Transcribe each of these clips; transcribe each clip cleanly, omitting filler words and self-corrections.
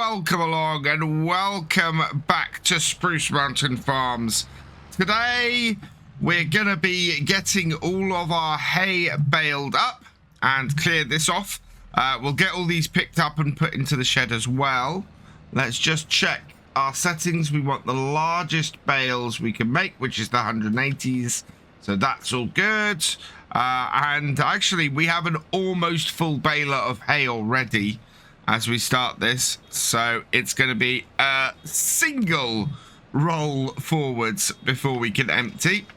welcome along and welcome back to Spruce Mountain Farms. Today we're going to be getting all of our hay baled up and clear this off. We'll get all these picked up and put into the shed as well. Let's just check our settings. We want the largest bales we can make, which is the 180s. So that's all good. And actually we have an almost full baler of hay already as we start this, so it's going to be a single roll forwards before we can empty.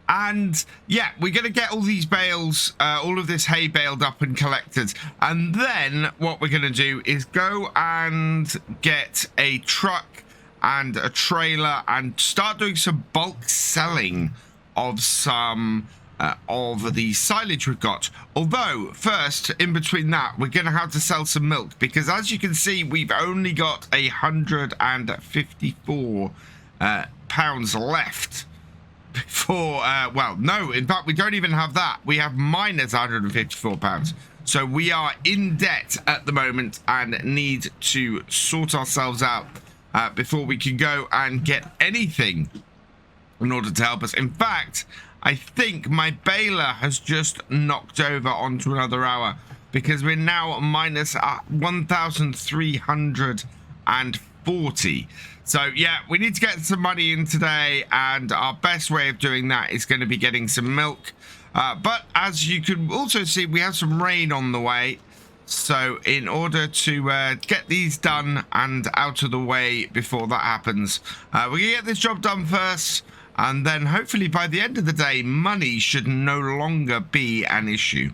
And yeah, we're going to get all these bales, all of this hay baled up and collected, and then what we're going to do is go and get a truck and a trailer and start doing some bulk selling of some of the silage we've got. Although first, in between that, we're going to have to sell some milk, because as you can see, we've only got 154 pounds left before well, no, in fact we don't even have that. We have minus 154 pounds, so we are in debt at the moment and need to sort ourselves out before we can go and get anything in order to help us. In fact, I think my baler has just knocked over onto another hour, because we're now minus 1,340. So yeah, we need to get some money in today, and our best way of doing that is going to be getting some milk. But as you can also see, we have some rain on the way. So in order to get these done and out of the way before that happens, we're going to get this job done first. And then hopefully by the end of the day, money should no longer be an issue.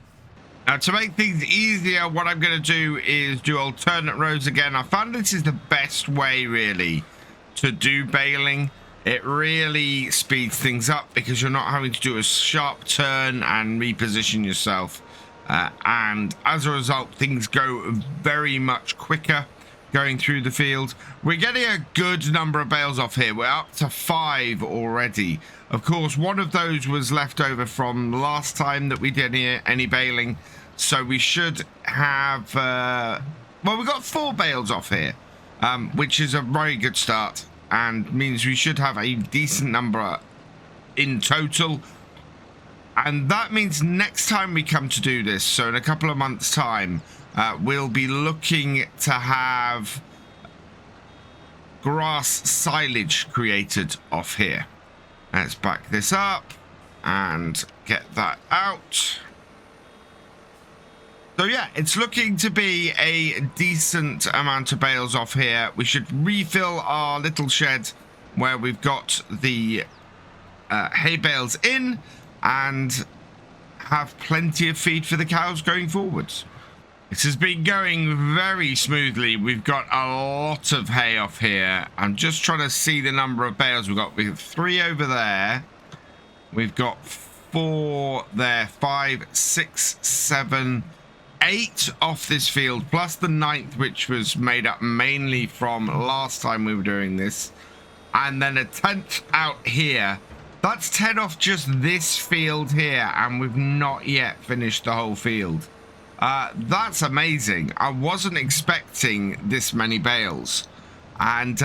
Now, to make things easier, what I'm going to do is do alternate rows again. I found this is the best way, really, to do baling. It really speeds things up because you're not having to do a sharp turn and reposition yourself. And as a result, things go very much quicker going through the field. We're getting a good number of bales off here. We're up to 5 already. Of course, one of those was left over from the last time that we did any baling, so we should have well, we got 4 bales off here, which is a very good start and means we should have a decent number in total. And that means next time we come to do this, so in a couple of months time, we'll be looking to have grass silage created off here. Let's back this up and get that out. So yeah, it's looking to be a decent amount of bales off here. We should refill our little shed where we've got the hay bales in and have plenty of feed for the cows going forwards. This has been going very smoothly. We've got a lot of hay off here. I'm just trying to see the number of bales we've got. We have 3 over there. We've got 4 there, 5, 6, 7, 8 off this field, plus the 9th, which was made up mainly from last time we were doing this. And then a 10th out here. That's 10 off just this field here, and we've not yet finished the whole field. That's amazing. I wasn't expecting this many bales, and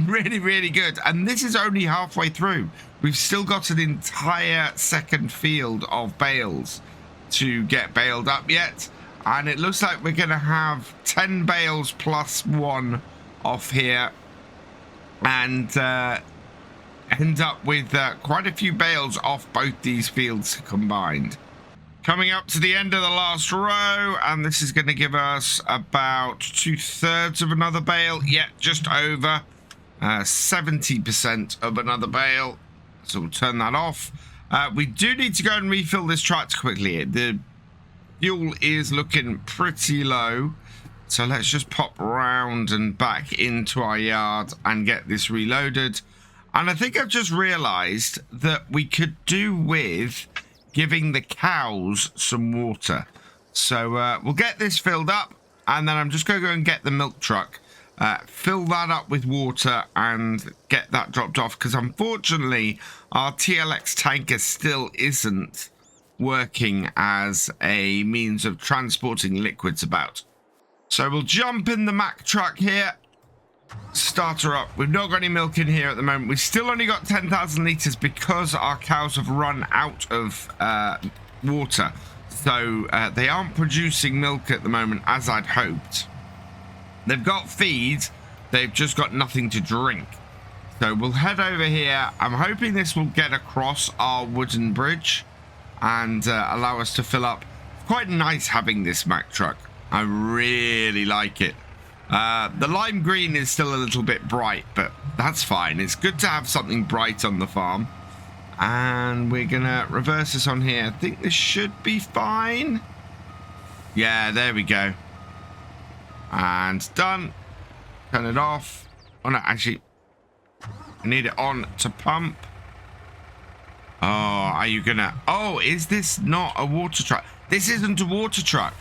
really, really good. And this is only halfway through. We've still got an entire second field of bales to get baled up yet, and it looks like we're going to have 10 bales plus 1 off here, and end up with quite a few bales off both these fields combined. Coming up to the end of the last row, and this is going to give us about 2/3 of another bale. Yeah, just over 70% of another bale. So we'll turn that off. We do need to go and refill this tractor quickly. The fuel is looking pretty low. So let's just pop round and back into our yard and get this reloaded. And I think I've just realized that we could do with giving the cows some water. So we'll get this filled up, and then I'm just going to go and get the milk truck, fill that up with water and get that dropped off, because unfortunately our TLX tanker still isn't working as a means of transporting liquids about. So we'll jump in the Mack truck here. Start her up. We've not got any milk in here at the moment. We've still only got 10,000 litres because our cows have run out of water. So they aren't producing milk at the moment as I'd hoped. They've got feed. They've just got nothing to drink. So we'll head over here. I'm hoping this will get across our wooden bridge and allow us to fill up. Quite nice having this Mack truck. I really like it. The lime green is still a little bit bright, but that's fine. It's good to have something bright on the farm. And we're going to reverse this on here. I think this should be fine. Yeah, there we go. And done. Turn it off. Oh, no, actually, I need it on to pump. Oh, are you going to... Oh, is this not a water truck? This isn't a water truck.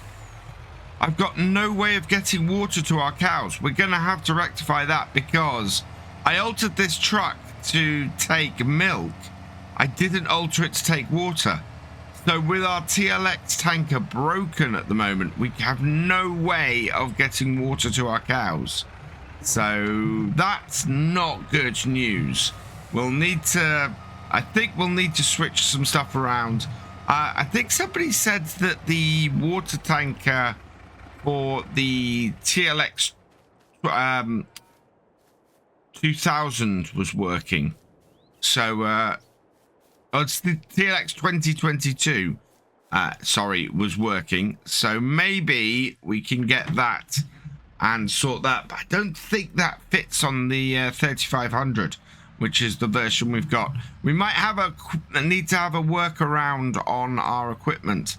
I've got no way of getting water to our cows. We're going to have to rectify that because I altered this truck to take milk. I didn't alter it to take water. So with our TLX tanker broken at the moment, we have no way of getting water to our cows. So that's not good news. We'll need to... I think we'll need to switch some stuff around. I think somebody said that the water tanker... for the TLX 2000 was working. So, it's the TLX 2022, was working. So maybe we can get that and sort that. But I don't think that fits on the 3500, which is the version we've got. We might have need to have a workaround on our equipment.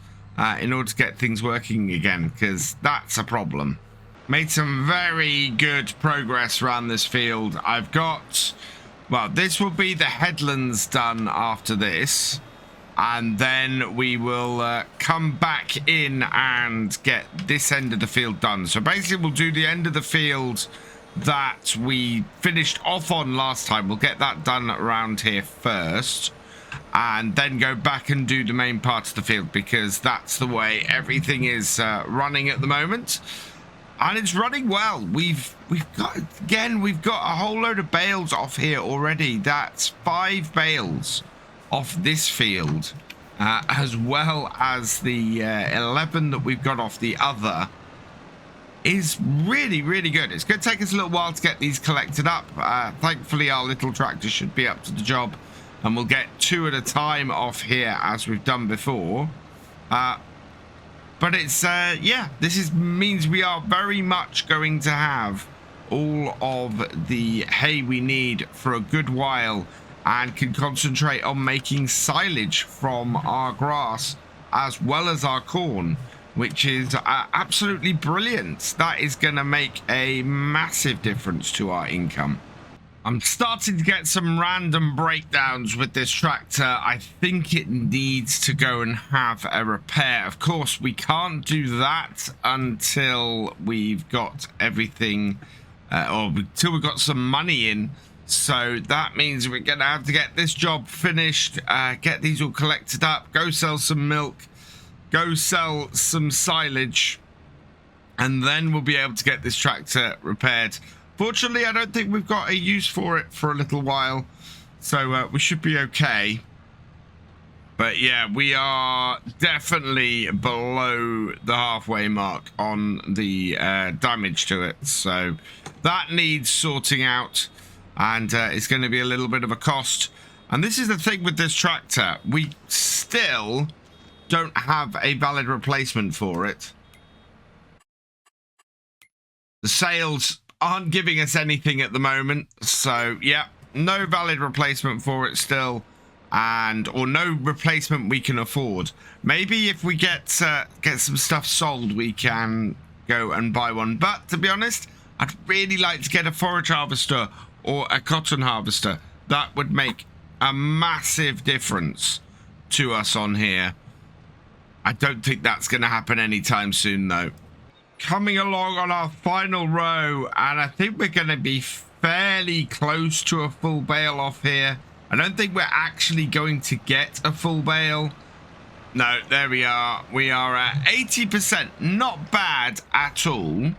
In order to get things working again, because that's a problem. Made some very good progress around this field. I've got, well, this will be the headlands done after this, and then we will come back in and get this end of the field done. So basically we'll do the end of the field that we finished off on last time. We'll get that done around here first, and then go back and do the main part of the field, because that's the way everything is running at the moment, and it's running well. We've got a whole load of bales off here already. That's 5 bales off this field, as well as the 11 that we've got off the other. Is really good. It's going to take us a little while to get these collected up. Thankfully our little tractor should be up to the job, and we'll get 2 at a time off here as we've done before. But it's, yeah, means we are very much going to have all of the hay we need for a good while, and can concentrate on making silage from our grass as well as our corn, which is absolutely brilliant. That is going to make a massive difference to our income. I'm starting to get some random breakdowns with this tractor. I think it needs to go and have a repair. Of course, we can't do that until we've got everything, or until we've got some money in. So that means we're going to have to get this job finished, get these all collected up, go sell some milk, go sell some silage, and then we'll be able to get this tractor repaired. Fortunately, I don't think we've got a use for it for a little while, so we should be okay. But yeah, we are definitely below the halfway mark on the damage to it, so that needs sorting out, and it's going to be a little bit of a cost. And this is the thing with this tractor, we still don't have a valid replacement for it. The sales aren't giving us anything at the moment, so yeah, no valid replacement for it still, or no replacement we can afford. Maybe if we get some stuff sold, we can go and buy one. But to be honest, I'd really like to get a forage harvester or a cotton harvester. That would make a massive difference to us on here. I don't think that's going to happen anytime soon, though. Coming along on our final row, and I think we're going to be fairly close to a full bale off here. I don't think we're actually going to get a full bale, No, there we are. We are at 80%. Not bad at all.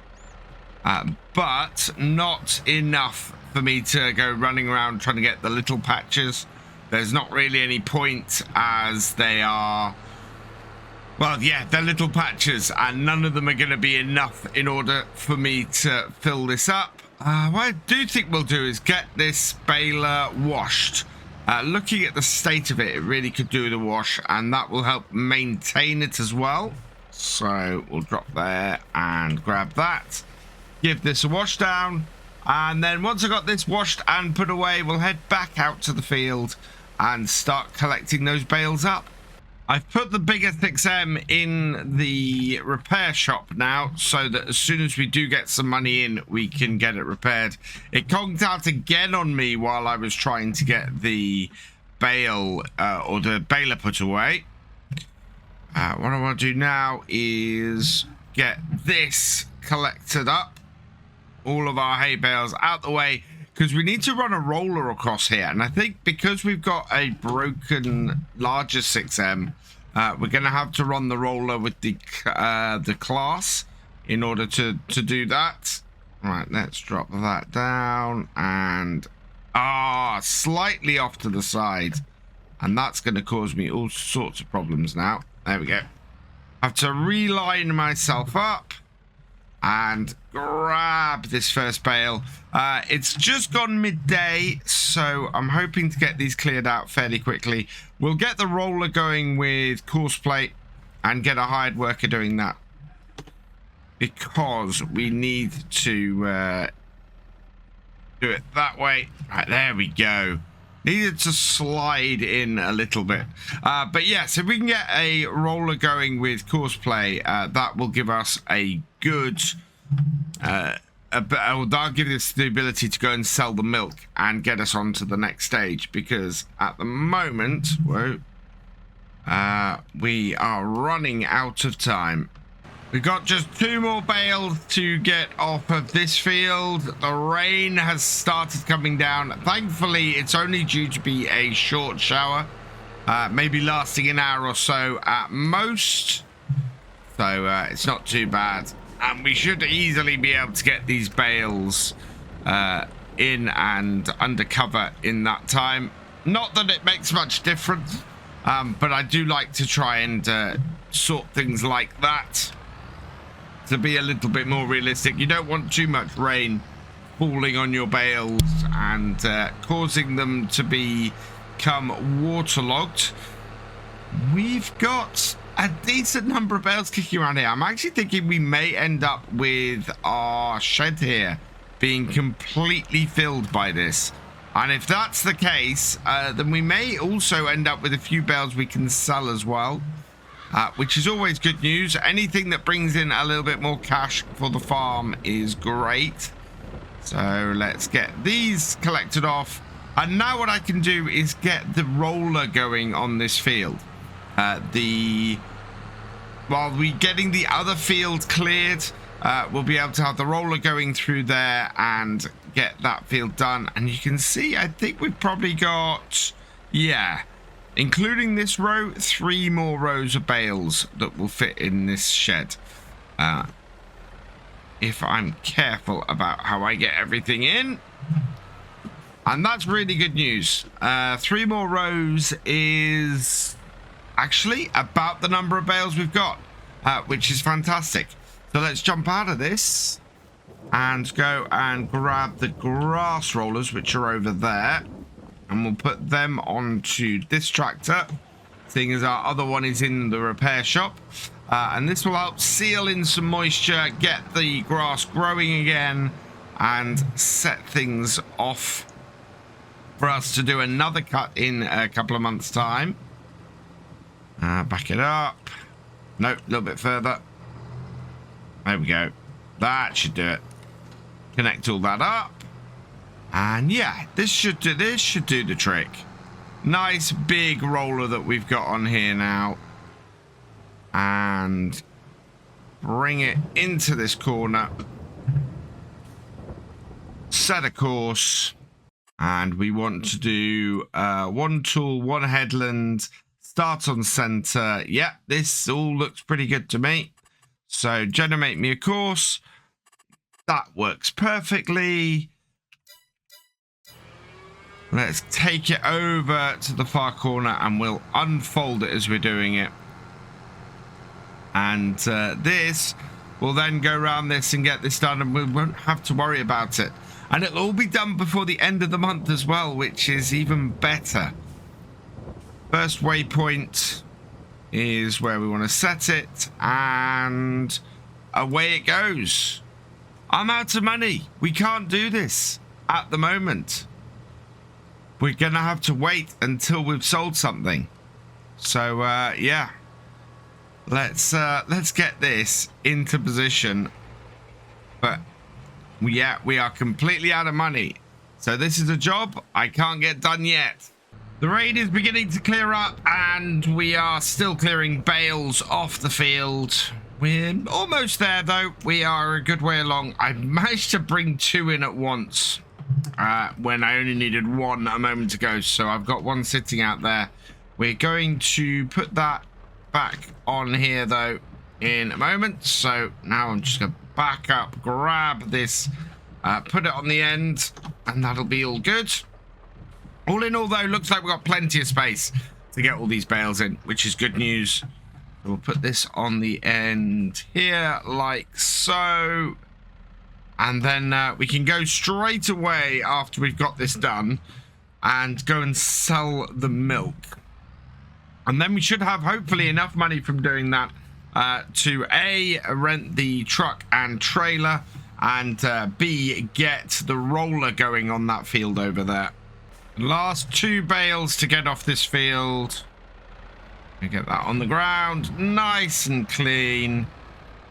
But not enough for me to go running around trying to get the little patches. There's not really any point as they are... Well, yeah, they're little patches and none of them are going to be enough in order for me to fill this up. What I do think we'll do is get this baler washed. Looking at the state of it, it really could do the wash and that will help maintain it as well. So we'll drop there and grab that. Give this a wash down. And then once I got this washed and put away, we'll head back out to the field and start collecting those bales up. I've put the bigger 6M in the repair shop now so that as soon as we do get some money in, we can get it repaired. It conked out again on me while I was trying to get the bale or the baler put away. What I want to do now is get this collected up. All of our hay bales out the way because we need to run a roller across here, and I think because we've got a broken larger 6M, we're going to have to run the roller with the class in order to do that. Right, let's drop that down and slightly off to the side, and that's going to cause me all sorts of problems now. There we go. I have to reline myself up and grab this first bale. It's just gone midday, so I'm hoping to get these cleared out fairly quickly. We'll get the roller going with course plate and get a hired worker doing that because we need to do it that way. Right, there we go. Needed to slide in a little bit. But yes, if we can get a roller going with course play, that will give us a good... that'll give us the ability to go and sell the milk and get us on to the next stage. Because at the moment, we are running out of time. We've got just 2 more bales to get off of this field. The rain has started coming down. Thankfully, it's only due to be a short shower, maybe lasting an hour or so at most. So it's not too bad. And we should easily be able to get these bales in and undercover in that time. Not that it makes much difference, but I do like to try and sort things like that. To be a little bit more realistic, you don't want too much rain falling on your bales and causing them to become waterlogged. We've got a decent number of bales kicking around here. I'm actually thinking we may end up with our shed here being completely filled by this. And if that's the case, then we may also end up with a few bales we can sell as well. Which is always good news. Anything that brings in a little bit more cash for the farm is great. So let's get these collected off. And now what I can do is get the roller going on this field. While we're getting the other field cleared, we'll be able to have the roller going through there and get that field done. And you can see, I think we've probably got, including this row, 3 more rows of bales that will fit in this shed. If I'm careful about how I get everything in. And that's really good news. 3 more rows is actually about the number of bales we've got, which is fantastic. So let's jump out of this and go and grab the grass rollers, which are over there. And we'll put them onto this tractor, seeing as our other one is in the repair shop. And this will help seal in some moisture, get the grass growing again, and set things off for us to do another cut in a couple of months' time. Back it up. Nope, a little bit further. There we go. That should do it. Connect all that up. And yeah, this should do the trick. Nice big roller that we've got on here now. And bring it into this corner. Set a course. And we want to do 1 tool, 1 headland, Start on center. Yeah, this all looks pretty good to me. So generate me a course. That works perfectly. Let's take it over to the far corner and we'll unfold it as we're doing it. And this will then go around this and get this done, and we won't have to worry about it. And it'll all be done before the end of the month as well, which is even better. First waypoint is where we want to set it, and away it goes. I'm out of money. We can't do this at the moment. We're going to have to wait until we've sold something. So, yeah. Let's get this into position. But, yeah, we are completely out of money. So this is a job I can't get done yet. The rain is beginning to clear up, and we are still clearing bales off the field. We're almost there, though. We are a good way along. I managed to bring 2 in at once. When I only needed 1 a moment ago, so I've got 1 sitting out there. We're going to put that back on here though in a moment. So now I'm just gonna back up, grab this, put it on the end, and that'll be all good. All in all though, looks like we've got plenty of space to get all these bales in, which is good news. We'll put this on the end here like so. And then we can go straight away after we've got this done and go and sell the milk. And then we should have hopefully enough money from doing that to A, rent the truck and trailer, and B, get the roller going on that field over there. Last 2 bales to get off this field. We get that on the ground, nice and clean.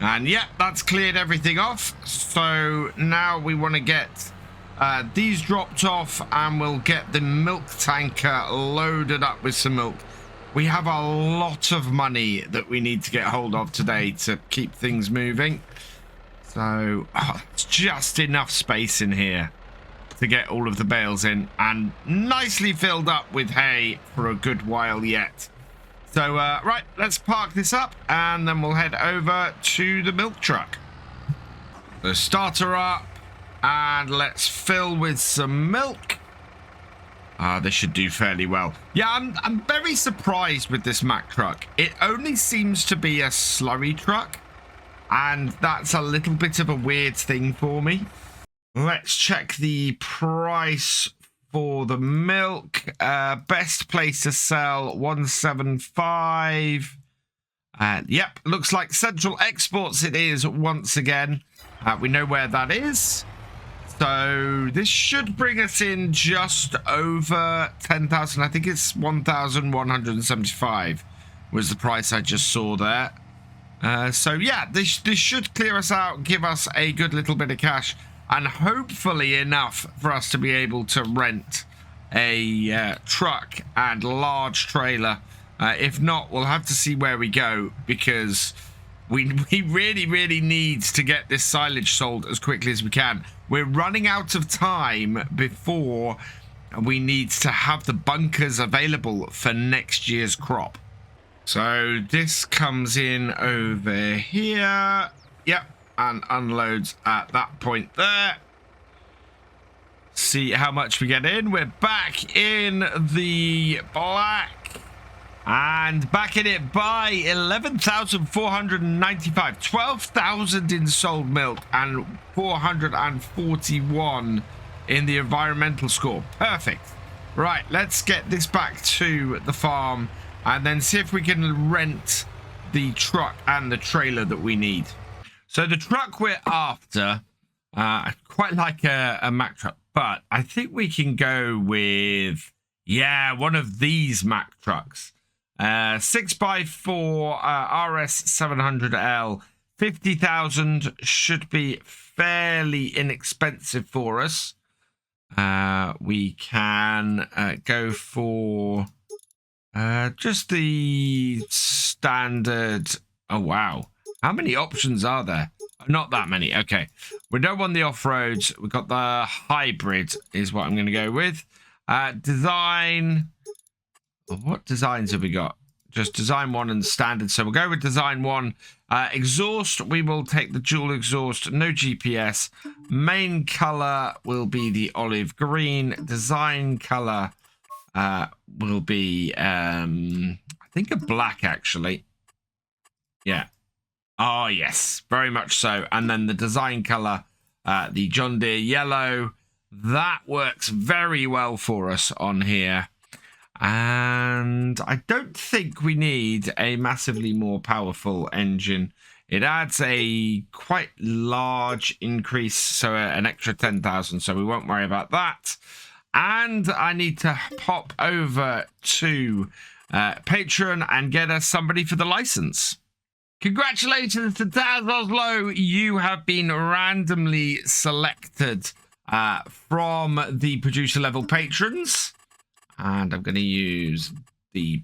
And yeah, that's cleared everything off. So now we want to get these dropped off, and we'll get the milk tanker loaded up with some milk. We have a lot of money that we need to get hold of today to keep things moving. So it's just enough space in here to get all of the bales in, and nicely filled up with hay for a good while yet. So, right, let's park this up, and then we'll head over to the milk truck. The starter up, and let's fill with some milk. This should do fairly well. Yeah, I'm very surprised with this Mack truck. It only seems to be a slurry truck, and that's a little bit of a weird thing for me. Let's check the price for the milk. Best place to sell, 175. Yep, looks like Central Exports it is once again. We know where that is. So this should bring us in just over 10,000. I think it's 1,175 was the price I just saw there. So yeah, this should clear us out, give us a good little bit of cash, and hopefully enough for us to be able to rent a truck and large trailer. If not, we'll have to see where we go, because we really need to get this silage sold as quickly as we can. We're running out of time before we need to have the bunkers available for next year's crop. So this comes in over here. Yep. And unloads at that point there. See how much we get in. We're back in the black, and back in it by 11,495. 12,000 in sold milk and 441 in the environmental score. Perfect. Right, let's get this back to the farm and then see if we can rent the truck and the trailer that we need. So the truck we're after, I quite like a Mack truck, but I think we can go with, yeah, one of these Mack trucks. 6x4 RS700L, 50,000 should be fairly inexpensive for us. We can go for just the standard. Oh, wow. How many options are there? Not that many. Okay. We don't want the off-roads. We've got the hybrid is what I'm going to go with. Design. What designs have we got? just design 1 and standard. So we'll go with design 1. Exhaust, we will take the dual exhaust, no GPS. Main color will be the olive green. Design color will be, I think a black, actually. Yeah. Oh, yes, very much so. And then the design color, the John Deere yellow. That works very well for us on here. And I don't think we need a massively more powerful engine. It adds a quite large increase, so an extra 10,000, so we won't worry about that. And I need to pop over to Patron and get us somebody for the license. Congratulations to Tazoslo. You have been randomly selected from the producer level patrons. And I'm going to use the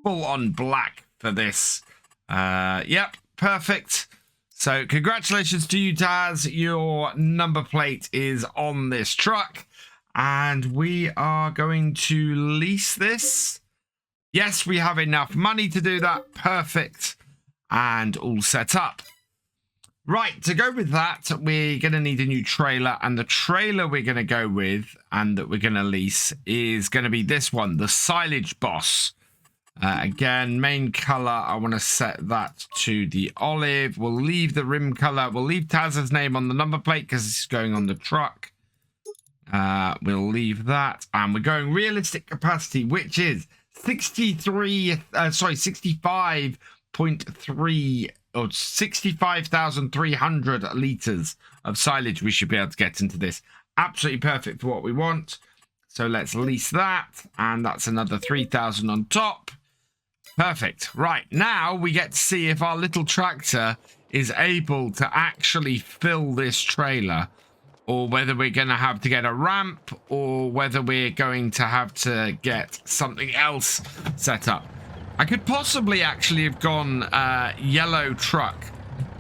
full-on black for this. Yep, perfect. So congratulations to you, Taz. Your number plate is on this truck. And we are going to lease this. Yes, we have enough money to do that. Perfect. And all set up. Right, to go with that, we're going to need a new trailer, and the trailer we're going to go with and that we're going to lease is going to be this one, the Silage Boss. Again, main color, I want to set that to the olive. We'll leave the rim color. We'll leave Taz's name on the number plate because it's going on the truck. We'll leave that, and we're going realistic capacity, which is 65.3 or 65,300 liters of silage we should be able to get into this. Absolutely perfect for what we want. So let's lease that, and that's another 3,000 on top. Perfect. Right, now we get to see if our little tractor is able to actually fill this trailer, or whether we're going to have to get a ramp, or whether we're going to have to get something else set up. I could possibly actually have gone yellow truck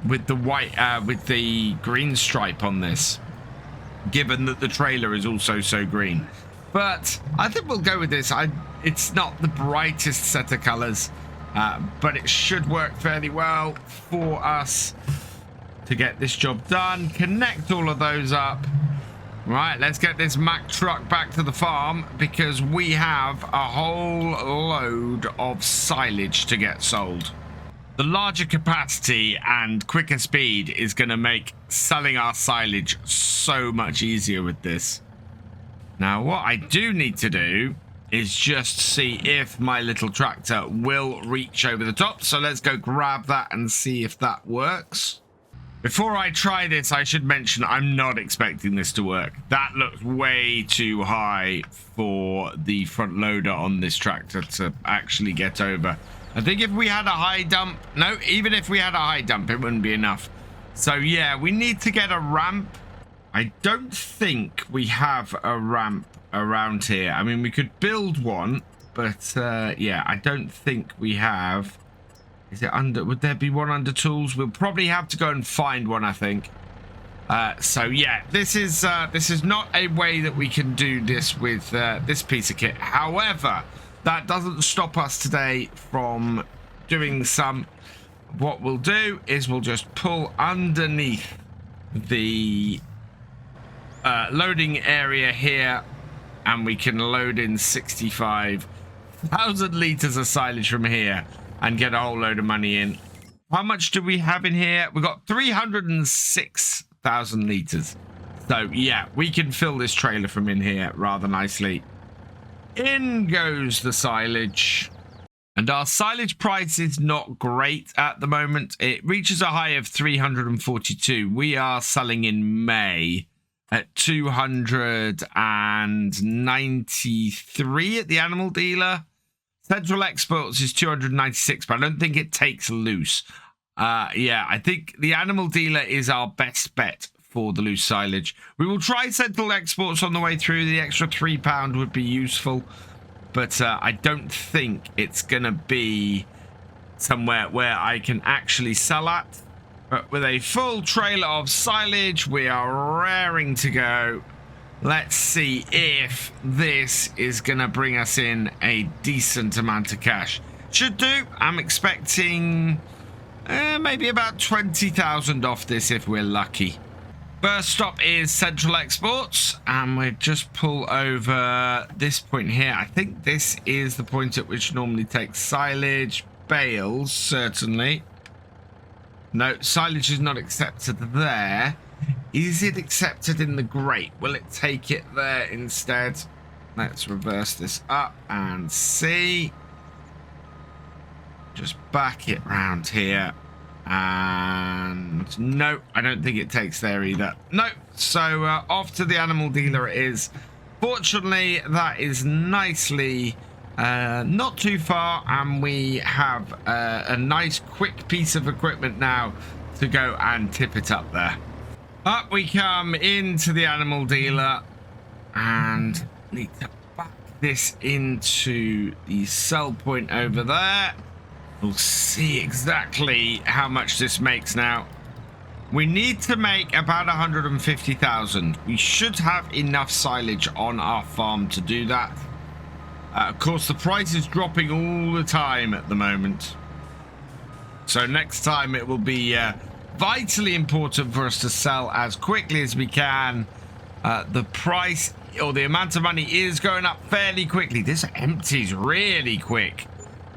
with the white, with the green stripe on this, given that the trailer is also so green. But I think we'll go with this. It's not the brightest set of colors, but it should work fairly well for us to get this job done. Connect all of those up. Right, let's get this Mack truck back to the farm because we have a whole load of silage to get sold. The larger capacity and quicker speed is going to make selling our silage so much easier with this. Now, what I do need to do is just see if my little tractor will reach over the top. So let's go grab that and see if that works. Before I try this, I should mention I'm not expecting this to work. That looks way too high for the front loader on this tractor to actually get over. I think if we had a high dump, no, even if we had a high dump, it wouldn't be enough. So yeah, we need to get a ramp. I don't think we have a ramp around here. I mean, we could build one, but yeah, I don't think we have. Is it under? Would there be one under tools? We'll probably have to go and find one, I think. So yeah, this is not a way that we can do this with this piece of kit. However, that doesn't stop us today from doing some. What we'll do is we'll just pull underneath the loading area here, and we can load in 65,000 liters of silage from here and get a whole load of money in. How much do we have in here? We've got 306,000 liters. So yeah, we can fill this trailer from in here rather nicely. In goes the silage. And our silage price is not great at the moment. It reaches a high of 342. We are selling in May at 293 at the animal dealer. Central exports is 296, but I don't think it takes loose. Yeah, I think the animal dealer is our best bet for the loose silage. We will try central exports on the way through. The extra £3 would be useful, but I don't think it's going to be somewhere where I can actually sell at. But with a full trailer of silage, we are raring to go. Let's see if this is going to bring us in a decent amount of cash. should do. I'm expecting maybe about 20,000 off this if we're lucky. First stop is Central Exports, and we'll just pull over this point here. I think this is the point at which normally takes silage, bales, certainly. No, silage is not accepted there. Is it accepted in the grate? Will it take it there instead? Let's reverse this up and see. Just back it round here. And no, I don't think it takes there either. No, so off to the animal dealer it is. Fortunately, that is nicely not too far, and we have a nice quick piece of equipment now to go and tip it up there. Up we come into the animal dealer and need to back this into the sell point over there. We'll see exactly how much this makes now. We need to make about 150,000. We should have enough silage on our farm to do that. Of course, the price is dropping all the time at the moment. So next time it will be vitally important for us to sell as quickly as we can. The price or the amount of money is going up fairly quickly. This empties really quick.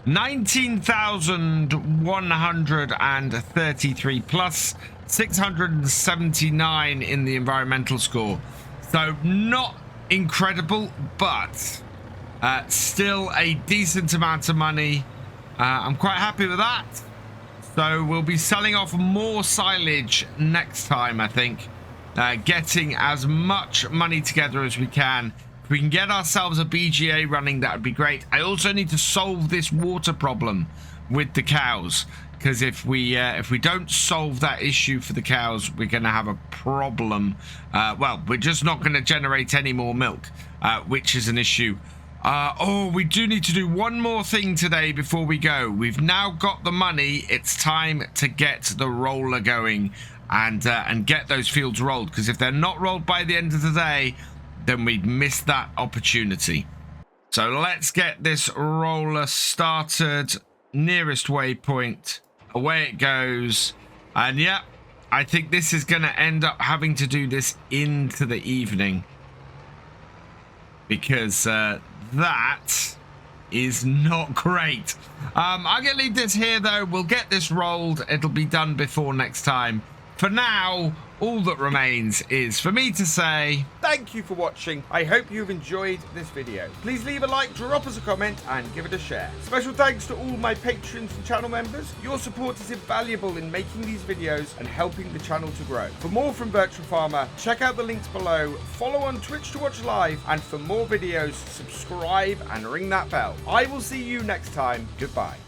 19,133 plus 679 in the environmental score. So not incredible, but still a decent amount of money. I'm quite happy with that. So we'll be selling off more silage next time, I think. Getting as much money together as we can. If we can get ourselves a BGA running, that would be great. I also need to solve this water problem with the cows, because if we don't solve that issue for the cows, we're going to have a problem. Well, we're just not going to generate any more milk, which is an issue. Oh, we do need to do one more thing today before we go. We've now got the money. It's time to get the roller going and get those fields rolled, because if they're not rolled by the end of the day, then we'd miss that opportunity. So let's get this roller started. Nearest waypoint. Away it goes. And yeah, I think this is going to end up having to do this into the evening, because that is not great. I'm going to leave this here, though. We'll get this rolled. It'll be done before next time. For now, all that remains is for me to say thank you for watching. I hope you've enjoyed this video. Please leave a like, drop us a comment, and give it a share. Special thanks to all my patrons and channel members. Your support is invaluable in making these videos and helping the channel to grow. For more from Virtual Farmer, check out the links below, follow on Twitch to watch live, and for more videos, subscribe and ring that bell. I will see you next time. Goodbye.